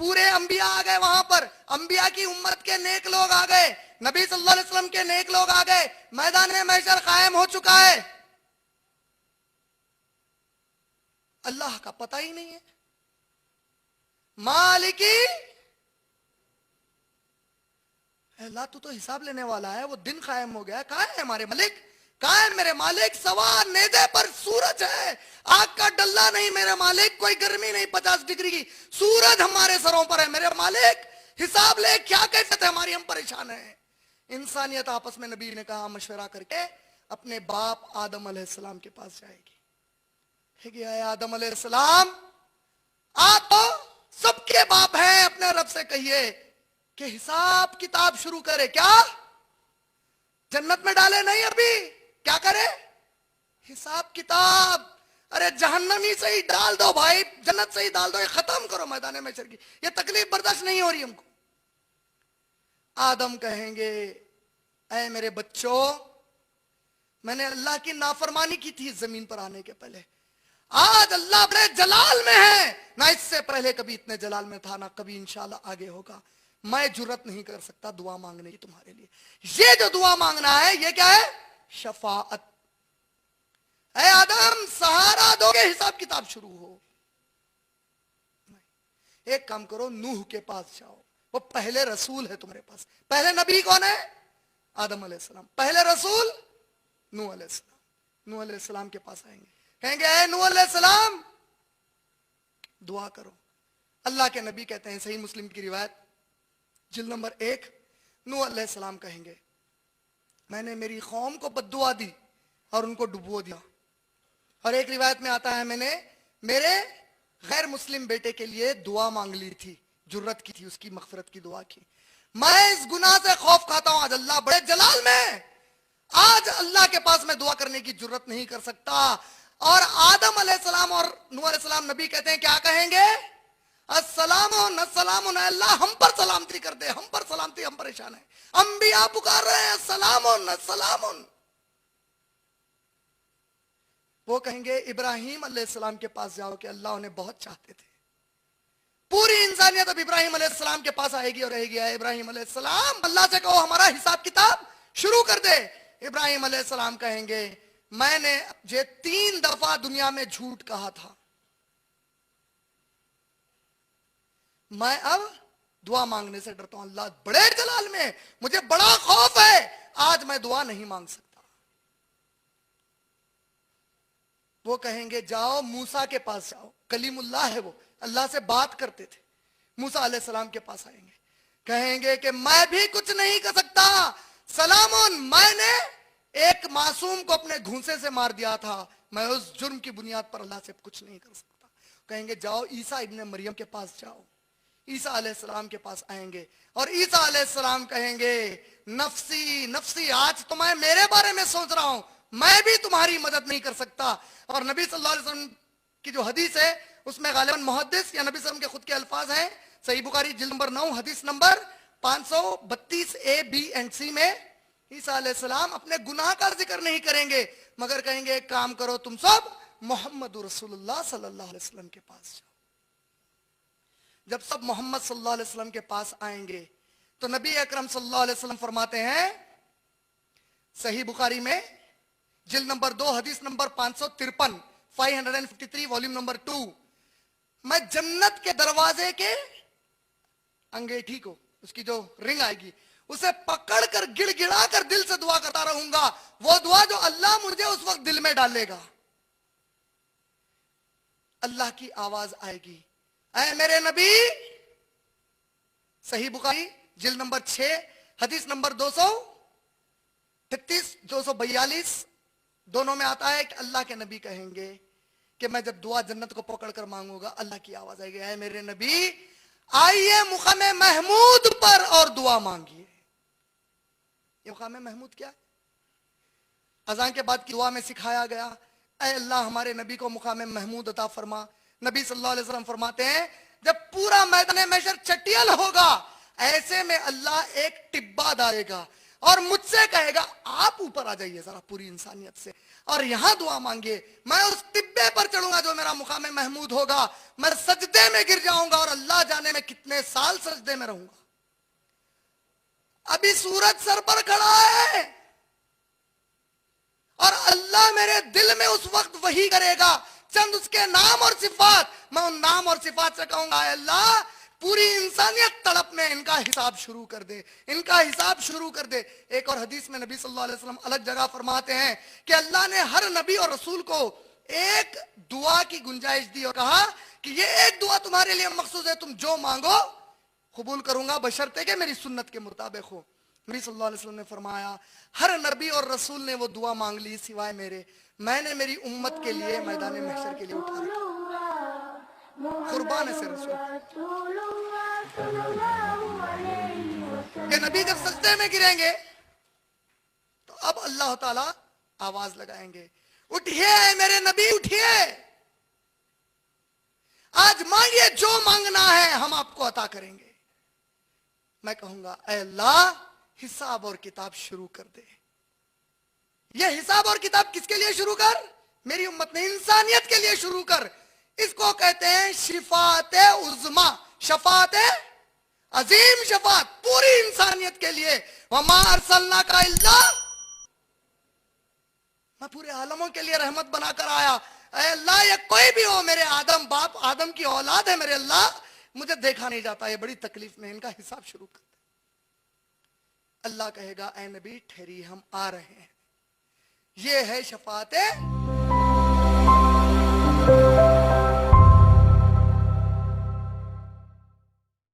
पूरे अंबिया आ गए वहां पर, अंबिया की उम्मत के नेक लोग आ गए, नबी सल्लल्लाहु अलैहि वसल्लम के नेक लोग आ गए, मैदान महशर कायम हो चुका है। अल्लाह का पता ही नहीं है। मालिकी, अल्लाह तू तो हिसाब लेने वाला है, वो दिन कायम हो गया, कहां है हमारे मलिक, कहां है मेरे मालिक। सवा नेदे पर सूरज है, आग का डल्ला नहीं मेरे मालिक, कोई गर्मी नहीं 50 डिग्री की, सूरज हमारे सरों पर है मेरे मालिक, हिसाब ले, क्या कैफियत है हमारी, हम परेशान हैं। इंसानियत आपस में, नबी ने कहा, मशवरा करके अपने बाप आदम अलैहिस्सलाम के पास जाएगी। आदम अलैहिस्सलाम, आप तो सबके बाप हैं, अपने रब से कहिए कि हिसाब किताब शुरू करे। क्या जन्नत में डाले नहीं, अभी क्या करे, हिसाब किताब। अरे जहन्नमी से ही डाल दो भाई, जन्नत से ही डाल दो, ये खत्म करो मैदान महशर की, ये तकलीफ बर्दाश्त नहीं हो रही हमको। आदम कहेंगे, ऐ मेरे बच्चों, मैंने अल्लाह की नाफरमानी की थी जमीन पर आने के पहले, आज अल्लाह बड़े जलाल में है, ना इससे पहले कभी इतने जलाल में था, ना कभी इंशाल्लाह आगे होगा। मैं जुर्रत नहीं कर सकता दुआ मांगने की तुम्हारे लिए। ये जो दुआ मांगना है, ये क्या है, शफाअत। ऐ आदम, सहारा दोगे, हिसाब किताब शुरू हो। एक काम करो, नूह के पास जाओ, वो पहले रसूल है तुम्हारे पास। पहले नबी कौन है, आदम अलैहिस्सलाम, पहले रसूल नूह अलैहिस्सलाम। नूह अलैहिस्सलाम के पास आएंगे, कहेंगे, ऐ नूह अलैहिस्सलाम, दुआ करो। अल्लाह के नबी कहते हैं, सही मुस्लिम की रिवायत जिल्द नंबर 1, नूह अलैहिस्सलाम कहेंगे, मैंने मेरी कौम को बद्दुआ दी और उनको डुबो दिया। और एक रिवायत में आता है, मैंने मेरे गैर मुस्लिम बेटे के लिए दुआ मांग ली थी, जुर्रत की थी, उसकी मगफिरत की दुआ की। मैं इस गुनाह से खौफ खाता हूं, आज अल्लाह बड़े जलाल में, आज अल्लाह के पास मैं दुआ करने की जुर्रत नहीं कर सकता। और आदम अलैहिस्सलाम और नूह अलैहिस्सलाम, नबी कहते हैं, क्या कहेंगे, अस्सलाम नस्सलाम, अल्लाह हम पर सलामती कर दे, हम पर सलामती, हम परेशान हैं। अंबिया पुकार रहे हैं, अस्सलाम नस्सलाम। वो कहेंगे, इब्राहिम अलैहिस्सलाम के पास जाओ कि अल्लाह उन्हें बहुत चाहते थे। पूरी इंसानियत अब इब्राहिम अलैहिस्सलाम के पास आएगी और रहेगी, इब्राहिम अलैहिस्सलाम, अल्लाह से कहो हमारा हिसाब किताब शुरू कर दे। इब्राहिम अलैहिस्सलाम कहेंगे, मैंने जे 3 दफा दुनिया में झूठ कहा था, मैं अब दुआ मांगने से डरता हूं, अल्लाह बड़े जलाल में, मुझे बड़ा खौफ है, आज मैं दुआ नहीं मांग सकता। वो कहेंगे, जाओ मूसा के पास जाओ, कलीमुल्लाह है वो, अल्लाह से बात करते थे। मूसा अलैहिस्सलाम के पास आएंगे, कहेंगे कि मैं भी कुछ नहीं कर सकता, सलामुन, मैंने एक मासूम को अपने घूंसे से मार दिया था, मैं उस जुर्म की बुनियाद पर अल्लाह से कुछ नहीं कर सकता। कहेंगे, जाओ ईसा इब्ने मरियम के पास जाओ। ईसा अलैहिस्सलाम के पास आएंगे और ईसा अलैहिस्सलाम कहेंगे, नफसी नफसी, आज तो मैं मेरे बारे में सोच रहा हूं, मैं भी तुम्हारी मदद नहीं कर सकता। और नबी सल्लल्लाहु अलैहि वसल्लम की जो हदीस है, उसमें गालिबन मुहद्दिस या नबी सल्लल्लाहु अलैहि वसल्लम के खुद के अल्फाज हैं, सही बुखारी जिल्द नंबर 9 हदीस number 532 A, B and C में, ईसा अलैहिस्सलाम अपने गुनाह का जिक्र नहीं करेंगे, मगर कहेंगे, एक काम करो, तुम सब मोहम्मद रसूलुल्लाह सल्लल्लाहु अलैहि वसल्लम के पास जाओ। जब सब मोहम्मद सल्लल्लाहु अलैहि वसल्लम के पास आएंगे तो नबी अकरम सल्लल्लाहु अलैहि वसल्लम फरमाते हैं, सही बुखारी में जिल्द नंबर 2 हदीस नंबर 553, 553 वॉल्यूम नंबर 2, मैं जन्नत के दरवाजे के अंगीठी को, उसकी जो रिंग आएगी, उसे पकड़कर गिड़गिड़ा कर दिल से दुआ करता रहूंगा, वो दुआ जो अल्लाह मुझे उस वक्त दिल में डालेगा। अल्लाह की आवाज आएगी, ऐ मेरे नबी, सही बुखारी जिल्द नंबर 6 हदीस नंबर 233 242 दोनों में आता है कि अल्लाह के नबी कहेंगे कि मैं जब दुआ जन्नत को पकड़कर मांगूंगा, अल्लाह की आवाज आएगी, ऐ मेरे नबी, आइए मुकामे महमूद पर और दुआ मांगिए। ये मुकामे महमूद क्या है? अज़ान के बाद की दुआ में सिखाया गया, ऐ अल्लाह हमारे नबी को मुकामे महमूद अता फरमा। नबी सल्लल्लाहु अलैहि वसल्लम फरमाते हैं, जब पूरा मैदान महशर चटियल होगा, ऐसे में अल्लाह एक टिब्बा डालेगा اور مجھ سے کہے گا آپ اوپر آ جائیے ذرا پوری انسانیت سے اور یہاں دعا مانگیے، میں اس طبے پر چڑھوں گا جو میرا مقام محمود ہوگا، میں سجدے میں گر جاؤں گا اور اللہ جانے میں کتنے سال سجدے میں رہوں گا۔ ابھی سورج سر پر کھڑا ہے اور اللہ میرے دل میں اس وقت وحی کرے گا چند اس کے نام اور صفات، میں ان نام اور صفات سے کہوں گا اے اللہ پوری انسانیت تڑپ میں ان کا حساب شروع کر دے، ان کا حساب شروع کر دے۔ ایک اور حدیث میں نبی صلی اللہ علیہ وسلم الگ جگہ فرماتے ہیں کہ اللہ نے ہر نبی اور رسول کو ایک دعا کی گنجائش دی اور کہا کہ یہ ایک دعا تمہارے لیے مخصوص ہے، تم جو مانگو قبول کروں گا بشرطے کہ میری سنت کے مطابق ہو۔ نبی صلی اللہ علیہ وسلم نے فرمایا ہر نبی اور رسول نے وہ دعا مانگ لی سوائے میرے، میں نے میری امت کے لیے میدان محشر کے لیے اٹھا رکھا، قربان ہے سے رسول کہ نبی جب سجدے میں گریں گے تو اب اللہ تعالی آواز لگائیں گے اٹھیے میرے نبی اٹھیے، آج مانگیے جو مانگنا ہے ہم آپ کو عطا کریں گے۔ میں کہوں گا اے اللہ حساب اور کتاب شروع کر دے۔ یہ حساب اور کتاب کس کے لیے شروع کر؟ میری امت نے، انسانیت کے لیے شروع کر۔ اس کو کہتے ہیں شفاعت عظما، شفاعت عظیم، شفاعت پوری انسانیت کے لیے۔ وما ارسلناک الا، میں پورے عالموں کے لیے رحمت بنا کر آیا۔ اے اللہ یہ کوئی بھی ہو، میرے آدم باپ آدم کی اولاد ہے میرے اللہ، مجھے دیکھا نہیں جاتا، یہ بڑی تکلیف میں، ان کا حساب شروع کر دے۔ اللہ کہے گا اے نبی ٹھہری ہم آ رہے ہیں، یہ ہے شفاعت